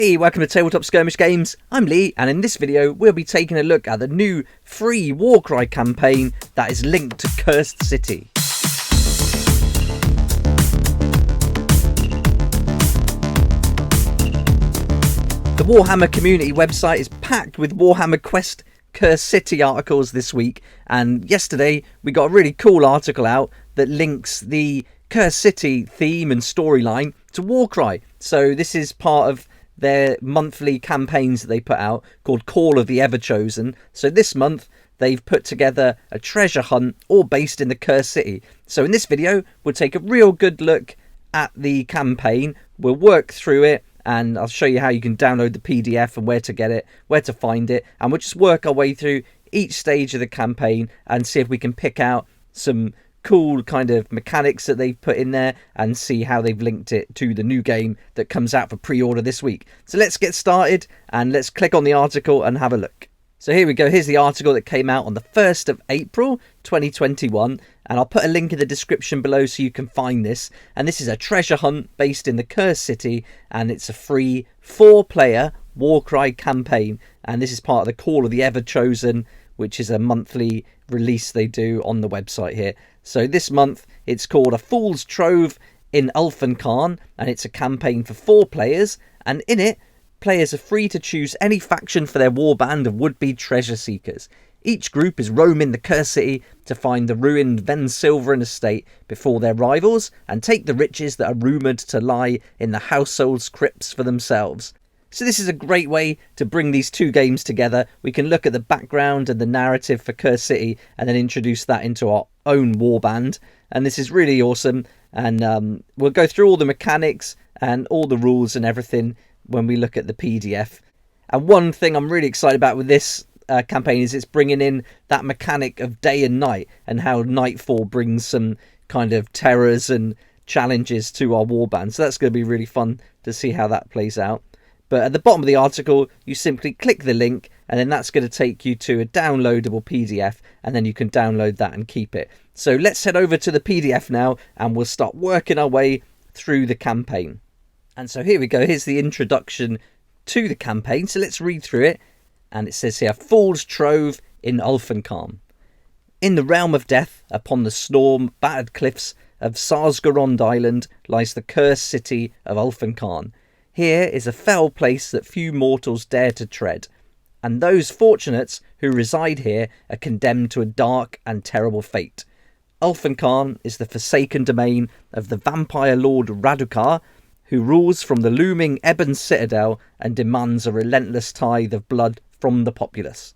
Hey, welcome to Tabletop Skirmish Games. I'm Lee, and in this video we'll be taking a look at the new free Warcry campaign that is linked to Cursed City. The Warhammer community website is packed with Warhammer Quest Cursed City articles this week, and yesterday we got a really cool article out that links the Cursed City theme and storyline to Warcry. So this is part of their monthly campaigns that they put out called Call of the Everchosen. So this month they've put together a treasure hunt all based in the Cursed City. So in this video we'll take a real good look at the campaign, we'll work through it, and I'll show you how you can download the PDF and where to get it, where to find it, and we'll just work our way through each stage of the campaign and see if we can pick out some cool kind of mechanics that they've put in there and see how they've linked it to the new game that comes out for pre-order this week. So let's get started and let's click on the article and have a look. So here we go, here's the article that came out on the 1st of April 2021, and I'll put a link in the description below so you can find this. And this is a treasure hunt based in the Cursed City, and it's a free 4-player Warcry campaign, and this is part of the Call of the Everchosen, which is a monthly release they do on the website here. So this month it's called A Fool's Trove in Ulfenkarn, and it's a campaign for 4 players, and in it players are free to choose any faction for their warband of would-be treasure seekers. Each group is roaming the Cursed City to find the ruined Vensilveren estate before their rivals and take the riches that are rumoured to lie in the household's crypts for themselves. So this is a great way to bring these two games together. We can look at the background and the narrative for Cursed City and then introduce that into our own warband. And this is really awesome. And we'll go through all the mechanics and all the rules and everything when we look at the PDF. And one thing I'm really excited about with this campaign is it's bringing in that mechanic of day and night, and how Nightfall brings some kind of terrors and challenges to our warband. So that's going to be really fun to see how that plays out. But at the bottom of the article, you simply click the link, and then that's going to take you to a downloadable PDF, and then you can download that and keep it. So let's head over to the PDF now, and we'll start working our way through the campaign. And so here we go, here's the introduction to the campaign. So let's read through it. And it says here, Fool's Trove in Ulfenkarn. In the realm of death, upon the storm-battered cliffs of Sarsgarond Island, lies the Cursed City of Ulfenkarn. Here is a fell place that few mortals dare to tread, and those fortunates who reside here are condemned to a dark and terrible fate. Ulfenkarn is the forsaken domain of the vampire lord Radukar, who rules from the looming Ebon Citadel and demands a relentless tithe of blood from the populace.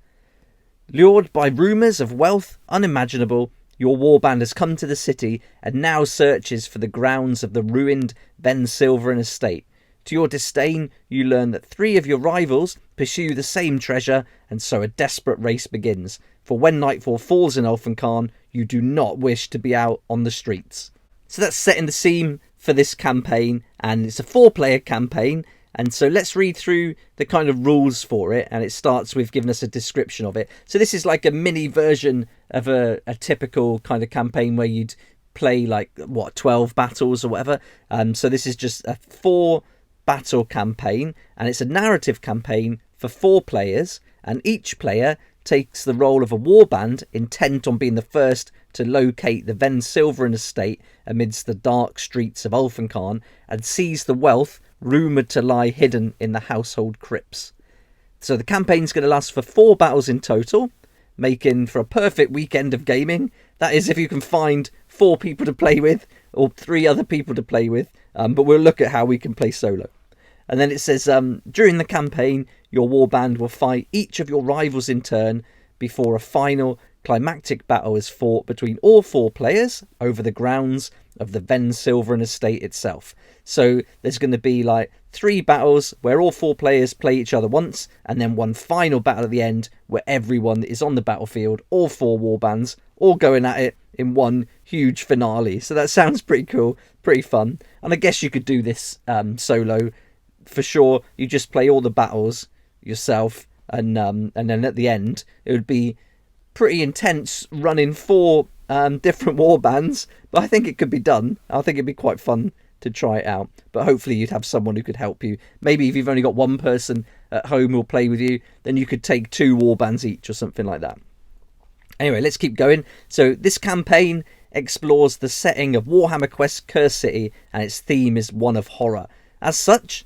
Lured by rumours of wealth unimaginable, your warband has come to the city and now searches for the grounds of the ruined Vensilveren estate. To your disdain, you learn that 3 of your rivals pursue the same treasure, and so a desperate race begins. For when nightfall falls in Ulfenkarn, you do not wish to be out on the streets. So that's setting the scene for this campaign, and it's a 4-player campaign. And so let's read through the kind of rules for it, and it starts with giving us a description of it. So this is like a mini version of a typical kind of campaign where you'd play like, 12 battles or whatever. So this is just a 4-battle campaign, and it's a narrative campaign for 4 players, and each player takes the role of a warband intent on being the first to locate the Vensilveren estate amidst the dark streets of Ulfenkarn and seize the wealth rumoured to lie hidden in the household crypts. So the campaign's going to last for 4 battles in total, making for a perfect weekend of gaming. That is if you can find 4 people to play with or 3 other people to play with, but we'll look at how we can play solo. And then it says, during the campaign, your warband will fight each of your rivals in turn before a final climactic battle is fought between all 4 players over the grounds of the Vensilveren estate itself. So there's going to be like 3 battles where all 4 players play each other once, and then one final battle at the end where everyone is on the battlefield, all 4 warbands, all going at it in one huge finale. So that sounds pretty cool, pretty fun. And I guess you could do this solo for sure. You just play all the battles yourself, and then at the end it would be pretty intense running 4 different war bands, but I think it could be done. I think it'd be quite fun to try it out. But hopefully you'd have someone who could help you. Maybe if you've only got one person at home who'll play with you, then you could take 2 warbands each or something like that. Anyway, let's keep going. So this campaign explores the setting of Warhammer Quest Cursed City, and its theme is one of horror. As such,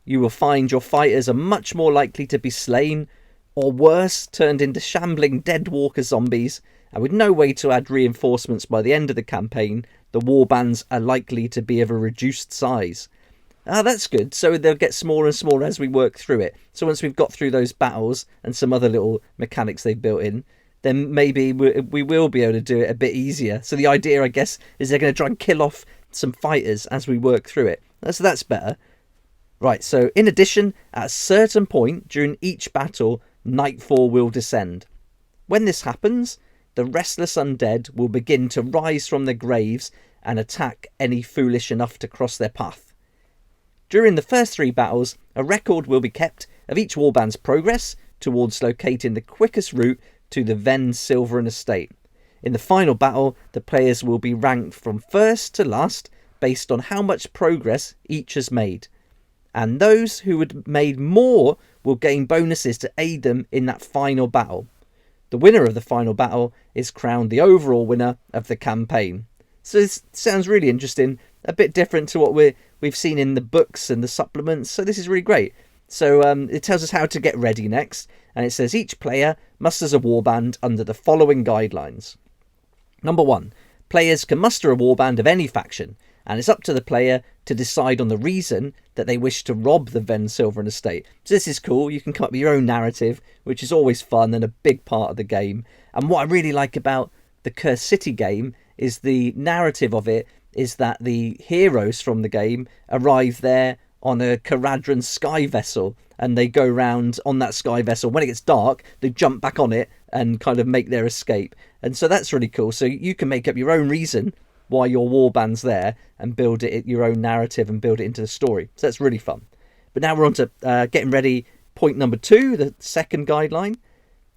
you will find your fighters are much more likely to be slain, or worse, turned into shambling dead walker zombies, and with no way to add reinforcements by the end of the campaign, the warbands are likely to be of a reduced size. That's good. So they'll get smaller and smaller as we work through it. So once we've got through those battles and some other little mechanics they've built in, then maybe we will be able to do it a bit easier. So the idea, I guess, is they're going to try and kill off some fighters as we work through it. So that's better. Right, so in addition, at a certain point during each battle, Nightfall will descend. When this happens, the restless undead will begin to rise from their graves and attack any foolish enough to cross their path. During the first 3 battles, a record will be kept of each warband's progress towards locating the quickest route to the Ven Silveren Estate. In the final battle, the players will be ranked from first to last based on how much progress each has made. And those who had made more will gain bonuses to aid them in that final battle. The winner of the final battle is crowned the overall winner of the campaign. So this sounds really interesting, a bit different to what we've seen in the books and the supplements, so this is really great. So it tells us how to get ready next, and it says each player musters a warband under the following guidelines. Number 1, players can muster a warband of any faction, and it's up to the player to decide on the reason that they wish to rob the Ven Silveren Estate. So this is cool. You can come up with your own narrative, which is always fun and a big part of the game. And what I really like about the Cursed City game is the narrative of it is that the heroes from the game arrive there on a Caradron sky vessel, and they go round on that sky vessel. When it gets dark, they jump back on it and kind of make their escape. And so that's really cool. So you can make up your own reason why your warband's there and build it your own narrative and build it into the story. So that's really fun. But now we're on to getting ready. Point number 2, the second guideline.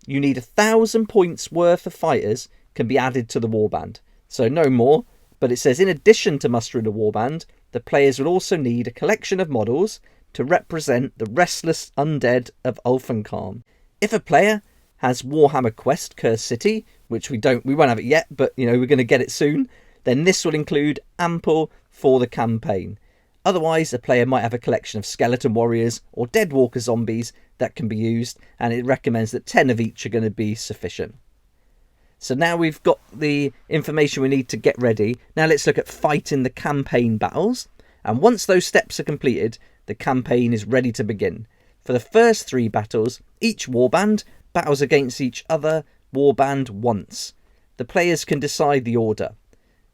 You need 1,000 points worth of fighters can be added to the warband. So no more. But it says in addition to mustering a warband, the players will also need a collection of models to represent the restless undead of Ulfenkarn. If a player has Warhammer Quest Cursed City, which we won't have it yet, but we're going to get it soon, then this will include ample for the campaign. Otherwise, a player might have a collection of skeleton warriors or dead walker zombies that can be used, and it recommends that 10 of each are going to be sufficient. So now we've got the information we need to get ready. Now let's look at fighting the campaign battles. And once those steps are completed, the campaign is ready to begin. For the first 3 battles, each warband battles against each other warband once. The players can decide the order.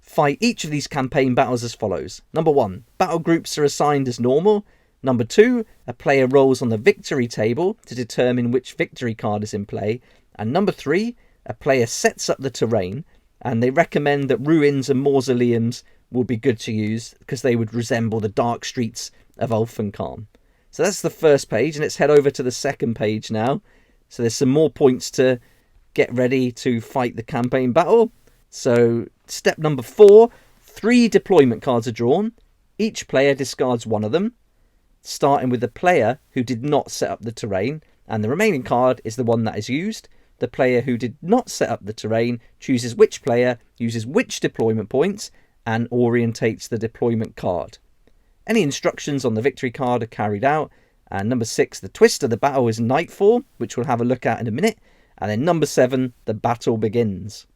Fight each of these campaign battles as follows. Number 1, battle groups are assigned as normal. Number 2, a player rolls on the victory table to determine which victory card is in play. And number 3, a player sets up the terrain, and they recommend that ruins and mausoleums will be good to use because they would resemble the dark streets of Ulfenkarn. So that's the first page, and let's head over to the second page now. So there's some more points to get ready to fight the campaign battle. So step number 4, 3 deployment cards are drawn. Each player discards one of them, starting with the player who did not set up the terrain, and the remaining card is the one that is used. The player who did not set up the terrain chooses which player uses which deployment points and orientates the deployment card. Any instructions on the victory card are carried out. And number 6, the twist of the battle is Nightfall, which we'll have a look at in a minute. And then number 7, the battle begins.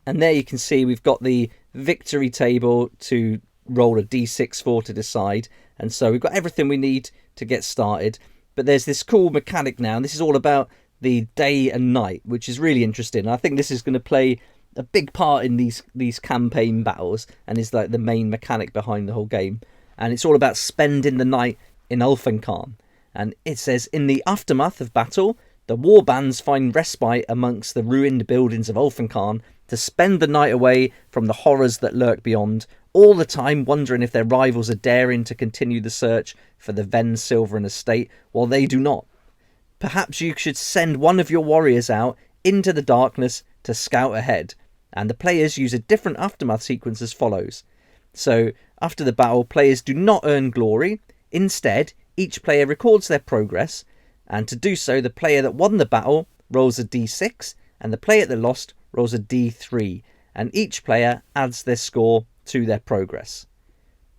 And there you can see we've got the victory table to roll a d6 for to decide. And so we've got everything we need to get started. But there's this cool mechanic now, and this is all about the day and night, which is really interesting. And I think this is going to play a big part in these campaign battles, and is like the main mechanic behind the whole game. And it's all about spending the night in Ulfenkarn. And it says, in the aftermath of battle, the warbands find respite amongst the ruined buildings of Ulfenkarn to spend the night away from the horrors that lurk beyond, all the time wondering if their rivals are daring to continue the search for the Ven Silveren Estate while they do not. Perhaps you should send one of your warriors out into the darkness to scout ahead, and the players use a different aftermath sequence as follows. So after the battle, players do not earn glory. Instead, each player records their progress, and to do so, the player that won the battle rolls a d6, and the player that lost rolls a d3, and each player adds their score to their progress.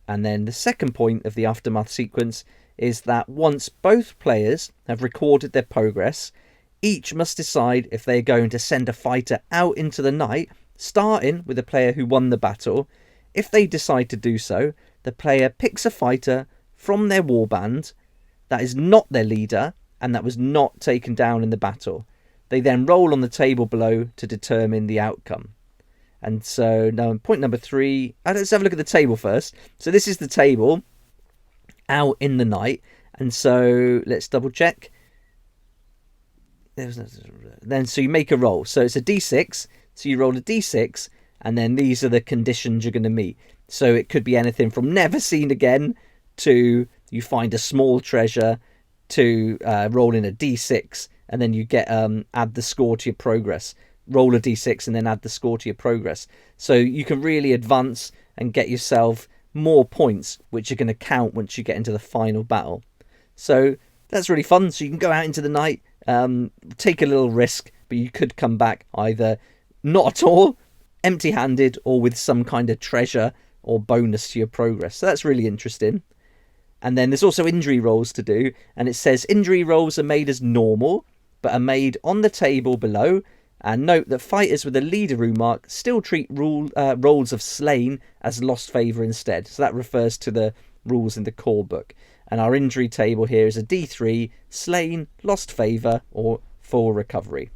And then the second point of the aftermath sequence is that once both players have recorded their progress, each must decide if they're going to send a fighter out into the night, starting with the player who won the battle. If they decide to do so, the player picks a fighter from their warband that is not their leader and that was not taken down in the battle. They then roll on the table below to determine the outcome. And so now point number 3, let's have a look at the table first. So this is the table out in the night, and so let's double check. Then so you make a roll. So it's a d6, so you roll a d6, and then these are the conditions you're going to meet. So it could be anything from never seen again to you find a small treasure to rolling a d6, and then you get add the score to your progress. Roll a d6 and then add the score to your progress. So you can really advance and get yourself more points, which are going to count once you get into the final battle. So that's really fun. So you can go out into the night, take a little risk, but you could come back either not at all, empty-handed, or with some kind of treasure or bonus to your progress. So that's really interesting. And then there's also injury rolls to do, and it says injury rolls are made as normal, but are made on the table below. And note that fighters with a leaderoo mark still treat rolls of slain as lost favour instead. So that refers to the rules in the core book. And our injury table here is a d3, slain, lost favour, or full recovery.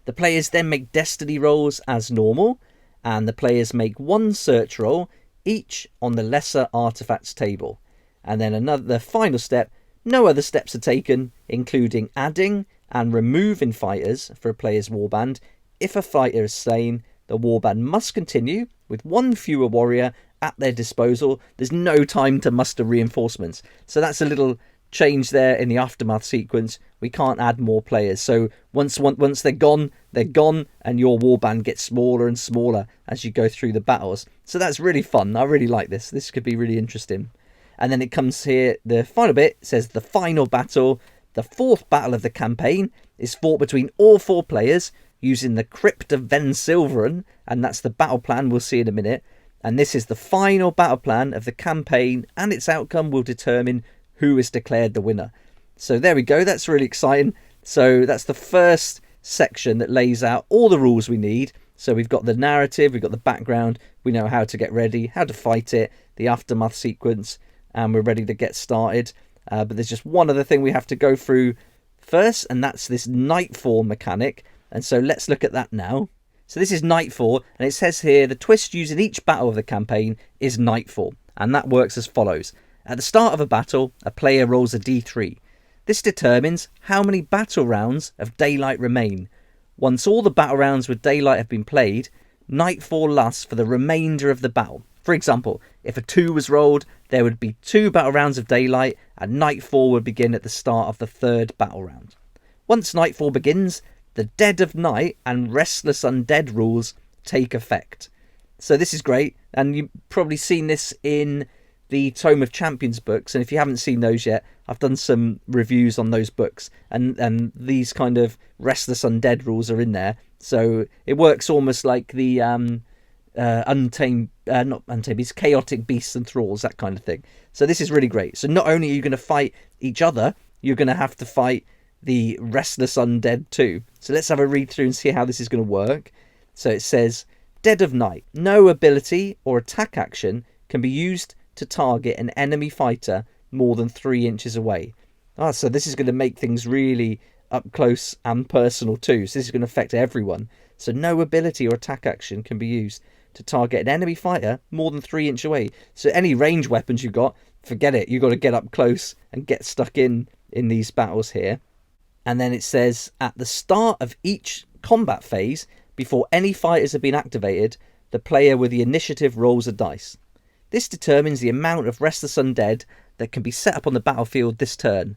The players then make destiny rolls as normal, and the players make one search roll, each on the lesser artifacts table. And then the final step, no other steps are taken, including adding and removing fighters for a player's warband. If a fighter is slain, the warband must continue with one fewer warrior at their disposal. There's no time to muster reinforcements. So that's a little change there in the aftermath sequence. We can't add more players. So once they're gone, and your warband gets smaller and smaller as you go through the battles. So that's really fun. I really like this. This could be really interesting. And then it comes here, the final bit says the final battle. The fourth battle of the campaign is fought between all 4 players using the Crypt of Ven Silveren, and that's the battle plan we'll see in a minute. And this is the final battle plan of the campaign, and its outcome will determine who is declared the winner. So there we go, that's really exciting. So that's the first section that lays out all the rules we need. So we've got the narrative, we've got the background, we know how to get ready, how to fight it, the aftermath sequence, and we're ready to get started. But there's just one other thing we have to go through first, and that's this Nightfall mechanic. And so let's look at that now. So this is Nightfall, and it says here the twist used in each battle of the campaign is Nightfall, and that works as follows. At the start of a battle, a player rolls a d3. This determines how many battle rounds of daylight remain. Once all the battle rounds with daylight have been played, Nightfall lasts for the remainder of the battle. For example, if a 2 was rolled, there would be 2 battle rounds of daylight, and Nightfall would begin at the start of the 3rd battle round. Once Nightfall begins, the Dead of Night and Restless Undead rules take effect. So this is great, and you've probably seen this in the Tome of Champions books, and if you haven't seen those yet, I've done some reviews on those books, and these kind of Restless Undead rules are in there. So it works almost like the it's Chaotic Beasts and Thralls, that kind of thing. So this is really great. So not only are you going to fight each other, you're going to have to fight the Restless Undead too. So let's have a read through and see how this is going to work. So it says, Dead of Night. No ability or attack action can be used to target an enemy fighter more than 3 inches away. So this is going to make things really up close and personal too. So this is going to affect everyone. So no ability or attack action can be used to target an enemy fighter more than 3 inches away. So any range weapons you got, forget it. You've got to get up close and get stuck in these battles here. And then it says, at the start of each combat phase, before any fighters have been activated, the player with the initiative rolls a dice. This determines the amount of Restless Undead that can be set up on the battlefield this turn.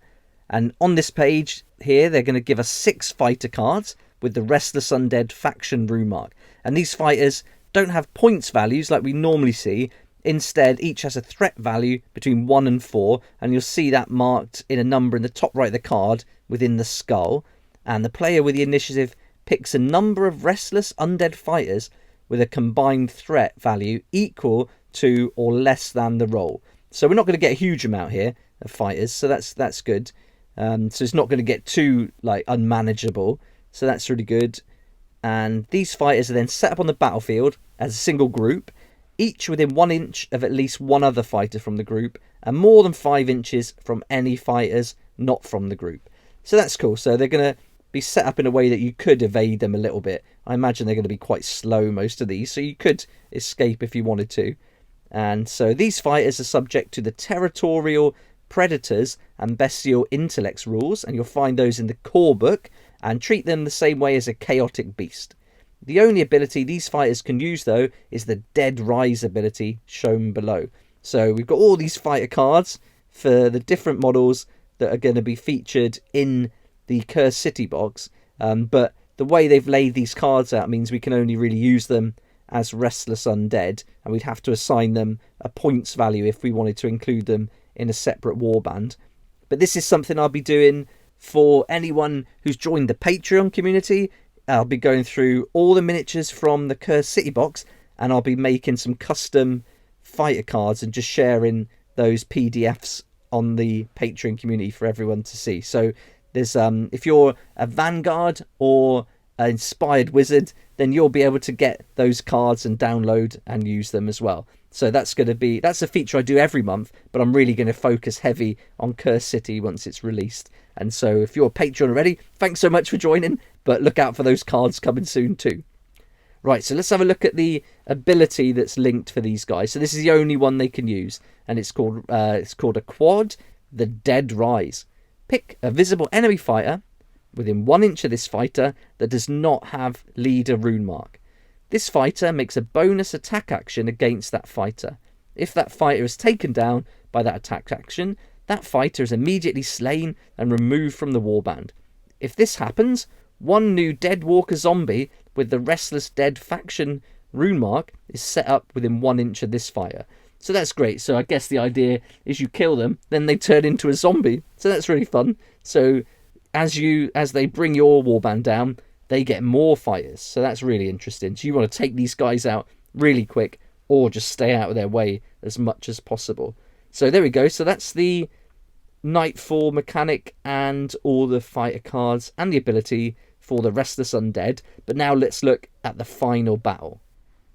And on this page here, they're going to give us 6 fighter cards with the Restless Undead faction rune mark. And these fighters don't have points values like we normally see. Instead, each has a threat value between 1 and 4, and you'll see that marked in a number in the top right of the card within the skull. And the player with the initiative picks a number of restless undead fighters with a combined threat value equal to or less than the roll. So we're not going to get a huge amount here of fighters, so that's good. So it's not going to get too unmanageable, so that's really good. And these fighters are then set up on the battlefield as a single group, each within 1 inch of at least one other fighter from the group, and more than 5 inches from any fighters not from the group. So that's cool. So they're going to be set up in a way that you could evade them a little bit. I imagine they're going to be quite slow, most of these, so you could escape if you wanted to. And so these fighters are subject to the territorial, predators, and bestial intellects rules, and you'll find those in the core book, and treat them the same way as a chaotic beast. The only ability these fighters can use, though, is the Dead Rise ability shown below. So we've got all these fighter cards for the different models that are going to be featured in the Cursed City box, but the way they've laid these cards out means we can only really use them as restless undead, and we'd have to assign them a points value if we wanted to include them in a separate warband. But this is something I'll be doing for anyone who's joined the Patreon community. I'll be going through all the miniatures from the Cursed City box, and I'll be making some custom fighter cards and just sharing those PDFs on the Patreon community for everyone to see. So there's if you're a Vanguard or an Inspired Wizard, then you'll be able to get those cards and download and use them as well. So that's a feature I do every month, but I'm really going to focus heavy on Cursed City once it's released. And so if you're a Patreon already, thanks so much for joining, but look out for those cards coming soon too. Right, so let's have a look at the ability that's linked for these guys. So this is the only one they can use, and it's called a quad, the Dead Rise. Pick a visible enemy fighter within 1 inch of this fighter that does not have leader rune mark. This fighter makes a bonus attack action against that fighter. If that fighter is taken down by that attack action, that fighter is immediately slain and removed from the warband. If this happens, one new Dead Walker zombie with the Restless Dead faction rune mark is set up within 1 inch of this fighter. So that's great. So I guess the idea is you kill them, then they turn into a zombie. So that's really fun. So as they bring your warband down, they get more fighters. So that's really interesting. So you want to take these guys out really quick, or just stay out of their way as much as possible. So there we go. So that's the Nightfall Mechanic and all the fighter cards and the ability for the Restless Undead. But now let's look at the final battle.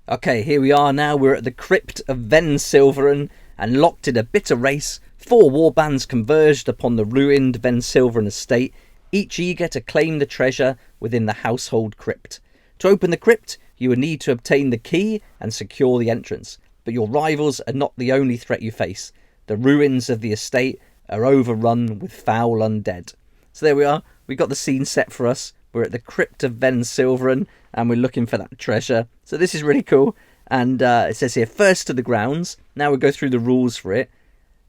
Okay, here we are now. We're at the Crypt of Vensilveren, and locked in a bitter race, 4 warbands converged upon the ruined Vensilveren estate, each eager to claim the treasure within the household crypt. To open the crypt, you will need to obtain the key and secure the entrance. But your rivals are not the only threat you face. The ruins of the estate are overrun with foul undead. So there we are. We got the scene set for us. We're at the Crypt of Vensilveren, and we're looking for that treasure. So this is really cool. And it says here, first to the grounds. Now we'll go through the rules for it.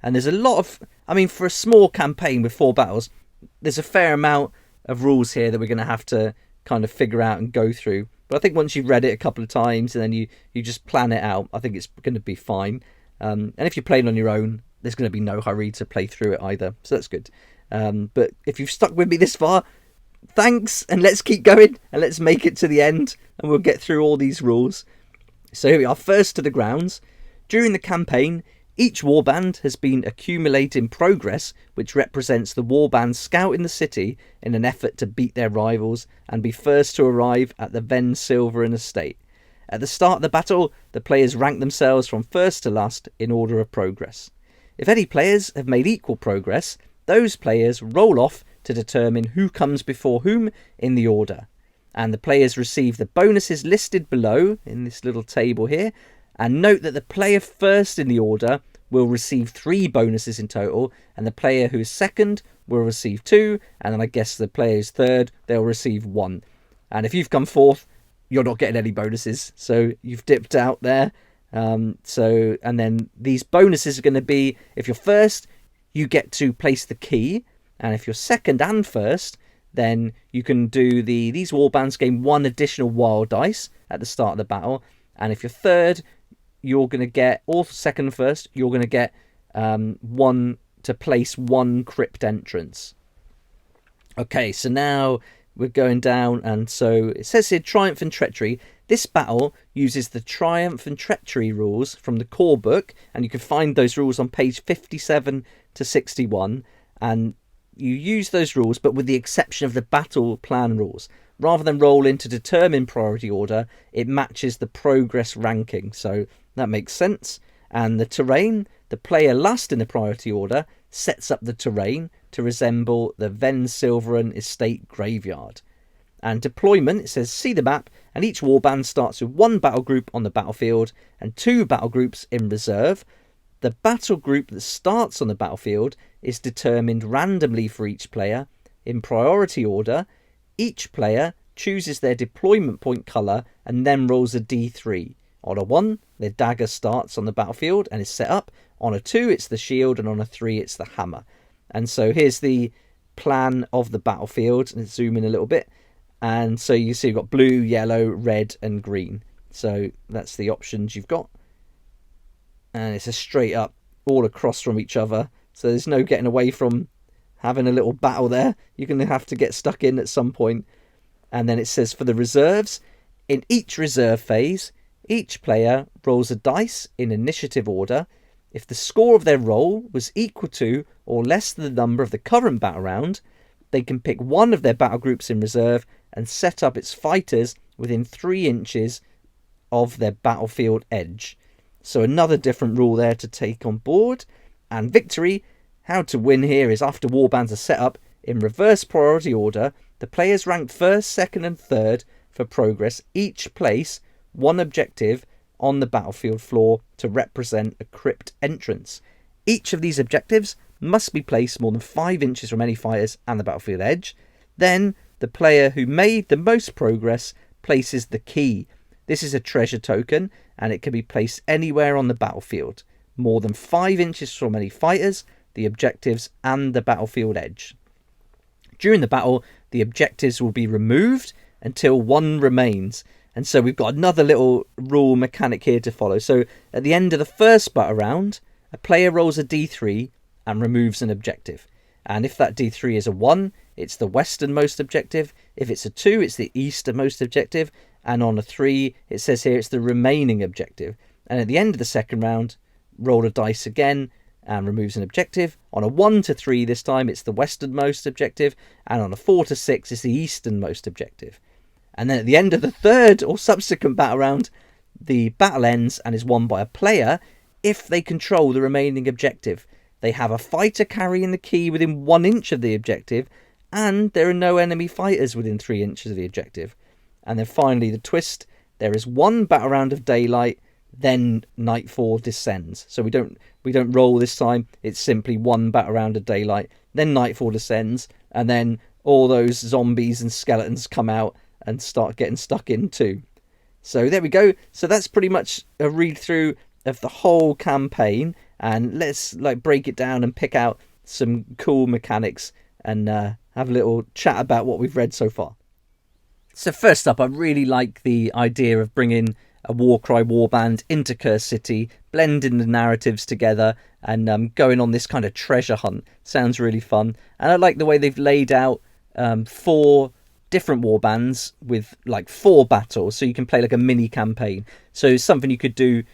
And there's a lot of... for a small campaign with 4 battles, there's a fair amount of rules here that we're going to have to kind of figure out and go through. But I think once you've read it a couple of times and then you just plan it out, I think it's going to be fine. And if you're playing on your own, there's going to be no hurry to play through it either. So that's good. But if you've stuck with me this far, thanks, and let's keep going and let's make it to the end and we'll get through all these rules. So here we are, first to the grounds. During the campaign, each warband has been accumulating progress, which represents the warband scouting the city in an effort to beat their rivals and be first to arrive at the Vensilveren estate. At the start of the battle, the players rank themselves from first to last in order of progress. If any players have made equal progress, those players roll off to determine who comes before whom in the order. And the players receive the bonuses listed below in this little table here. And note that the player first in the order will receive 3 bonuses in total, and the player who is second will receive 2, and then I guess the player who's third, they'll receive 1. And if you've come fourth, you're not getting any bonuses, so you've dipped out there. And then these bonuses are going to be, if you're first, you get to place the key, and if you're second and first, then you can do these warbands gain 1 additional wild dice at the start of the battle. And if you're third, you're going to get, or second and first, you're going to get one to place one crypt entrance. Okay, so now we're going down, and so it says here Triumphant Treachery. This battle uses the Triumphant Treachery rules from the core book, and you can find those rules on page 57 to 61, and you use those rules, but with the exception of the battle plan rules. Rather than roll in to determine priority order, it matches the progress ranking, so that makes sense. And the terrain, the player last in the priority order sets up the terrain to resemble the Vensilveren estate graveyard. And deployment, it says see the map, and each warband starts with one battle group on the battlefield and two battle groups in reserve. The battle group that starts on the battlefield is determined randomly for each player. In priority order, each player chooses their deployment point colour and then rolls a d3. On a 1, their dagger starts on the battlefield and is set up. On a 2, it's the shield, and on a 3, it's the hammer. And so here's the plan of the battlefield. Let's zoom in a little bit. And so you see you've got blue, yellow, red and green. So that's the options you've got. And it's a straight up all across from each other. So there's no getting away from having a little battle there. You're going to have to get stuck in at some point. And then it says for the reserves, in each reserve phase, each player rolls a dice in initiative order. If the score of their roll was equal to or less than the number of the current battle round, they can pick one of their battle groups in reserve and set up its fighters within 3 inches of their battlefield edge. So another different rule there to take on board. And victory, how to win here is after warbands are set up in reverse priority order, the players ranked first, second and third for progress each place one objective on the battlefield floor to represent a crypt entrance. Each of these objectives must be placed more than 5 inches from any fighters and the battlefield edge. Then the player who made the most progress places the key. This is a treasure token and it can be placed anywhere on the battlefield, more than 5 inches from any fighters, the objectives and the battlefield edge. During the battle, the objectives will be removed until one remains. And so we've got another little rule mechanic here to follow. So at the end of the first battle round, a player rolls a d3 and removes an objective. And if that d3 is a 1, it's the westernmost objective. If it's a 2, it's the easternmost objective. And on a 3, it says here it's the remaining objective. And at the end of the second round, roll a dice again and removes an objective. On a 1 to 3 this time, it's the westernmost objective. And on a 4 to 6, it's the easternmost objective. And then at the end of the third or subsequent battle round, the battle ends and is won by a player if they control the remaining objective. They have a fighter carrying the key within 1 inch of the objective, and there are no enemy fighters within 3 inches of the objective. And then finally, the twist, there is one battle round of daylight, then nightfall descends. So we don't roll this time, it's simply one battle round of daylight, then nightfall descends, and then all those zombies and skeletons come out and start getting stuck in too. So there we go. So that's pretty much a read through of the whole campaign, and let's break it down and pick out some cool mechanics and have a little chat about what we've read so far. So first up, I really like the idea of bringing a Warcry warband into Cursed City, blending the narratives together and going on this kind of treasure hunt. Sounds really fun. And I like the way they've laid out 4 different warbands with 4 battles, so you can play like a mini campaign. So something you could do,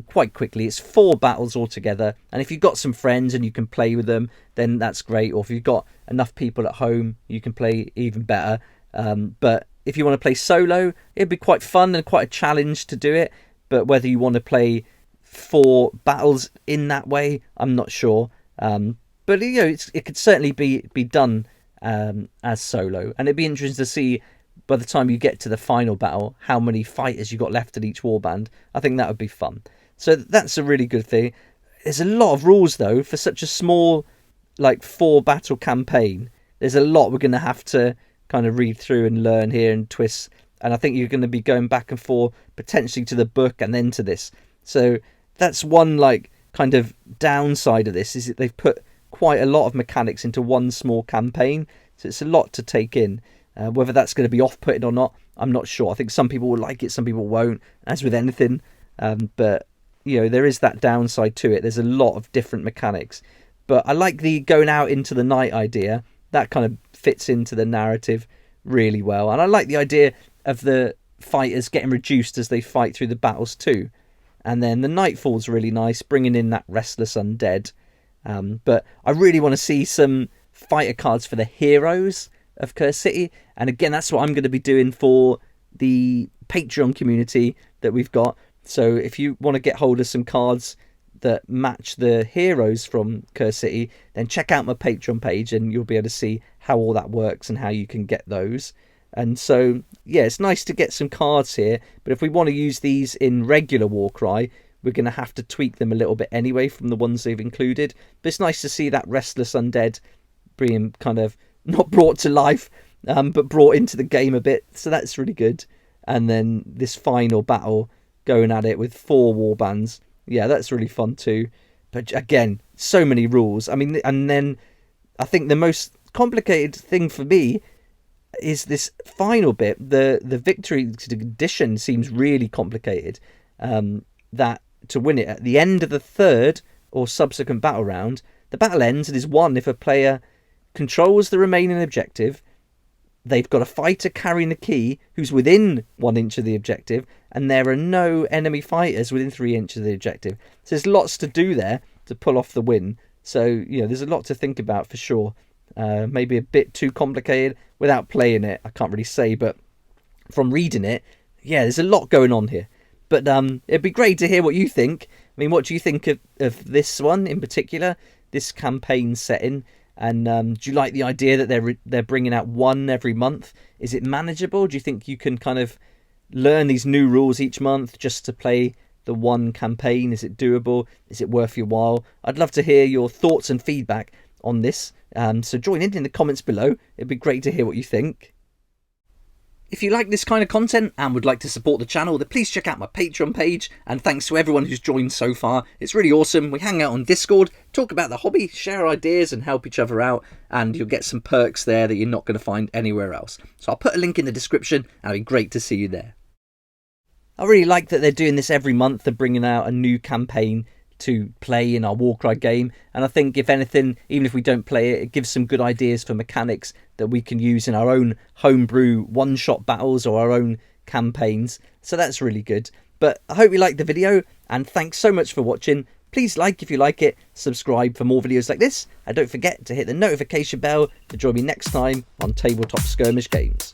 quite quickly. It's 4 battles altogether, and if you've got some friends and you can play with them, then that's great. Or if you've got enough people at home, you can play even better. But if you want to play solo, it'd be quite fun and quite a challenge to do it. But whether you want to play 4 battles in that way, I'm not sure. But it could certainly be done as solo, and it'd be interesting to see by the time you get to the final battle how many fighters you got left at each warband. I think that would be fun. So that's a really good thing. There's a lot of rules though for such a small 4 battle campaign. There's a lot we're going to have to kind of read through and learn here and twist, and I think you're going to be going back and forth potentially to the book and then to this. So that's one kind of downside of this, is that they've put quite a lot of mechanics into one small campaign, so it's a lot to take in. Whether that's going to be off-putting or not, I'm not sure. I think some people will like it, some people won't, as with anything. But, you know, there is that downside to it. There's a lot of different mechanics. But I like the going out into the night idea. That kind of fits into the narrative really well. And I like the idea of the fighters getting reduced as they fight through the battles too. And then the Nightfall's really nice, bringing in that restless undead. But I really want to see some fighter cards for the heroes of Cursed City. And again, that's what I'm going to be doing for the Patreon community that we've got. So if you want to get hold of some cards that match the heroes from Cursed City, then check out my Patreon page and you'll be able to see how all that works and how you can get those. And so, yeah, it's nice to get some cards here, but if we want to use these in regular Warcry, we're going to have to tweak them a little bit anyway from the ones they've included. But it's nice to see that restless undead being kind of not brought to life, but brought into the game a bit. So that's really good. And then this final battle, going at it with 4 warbands. Yeah, that's really fun too. But again, so many rules. I mean, and then I think the most complicated thing for me is this final bit. The victory condition seems really complicated. That to win it at the end of the 3rd or subsequent battle round, the battle ends and is won if a player controls the remaining objective. They've got a fighter carrying the key who's within 1 inch of the objective, and there are no enemy fighters within 3 inches of the objective. So there's lots to do there to pull off the win. So, you know, there's a lot to think about for sure. Maybe a bit too complicated without playing it, I can't really say, but from reading it, yeah, there's a lot going on here. But it'd be great to hear what you think. I mean, what do you think of this one in particular, this campaign setting? And do you like the idea that they're bringing out one every month? Is it manageable? Do you think you can kind of learn these new rules each month just to play the one campaign? Is it doable? Is it worth your while? I'd love to hear your thoughts and feedback on this. So join in the comments below. It'd be great to hear what you think. If you like this kind of content and would like to support the channel, then please check out my Patreon page. And thanks to everyone who's joined so far. It's really awesome. We hang out on Discord, talk about the hobby, share ideas and help each other out. And you'll get some perks there that you're not going to find anywhere else. So I'll put a link in the description and it'd be great to see you there. I really like that they're doing this every month. They're bringing out a new campaign to play in our Warcry game, and I think if anything, even if we don't play it, it gives some good ideas for mechanics that we can use in our own homebrew one-shot battles or our own campaigns. So that's really good. But I hope you liked the video, and thanks so much for watching. Please like if you like it, subscribe for more videos like this, and don't forget to hit the notification bell to join me next time on Tabletop Skirmish Games.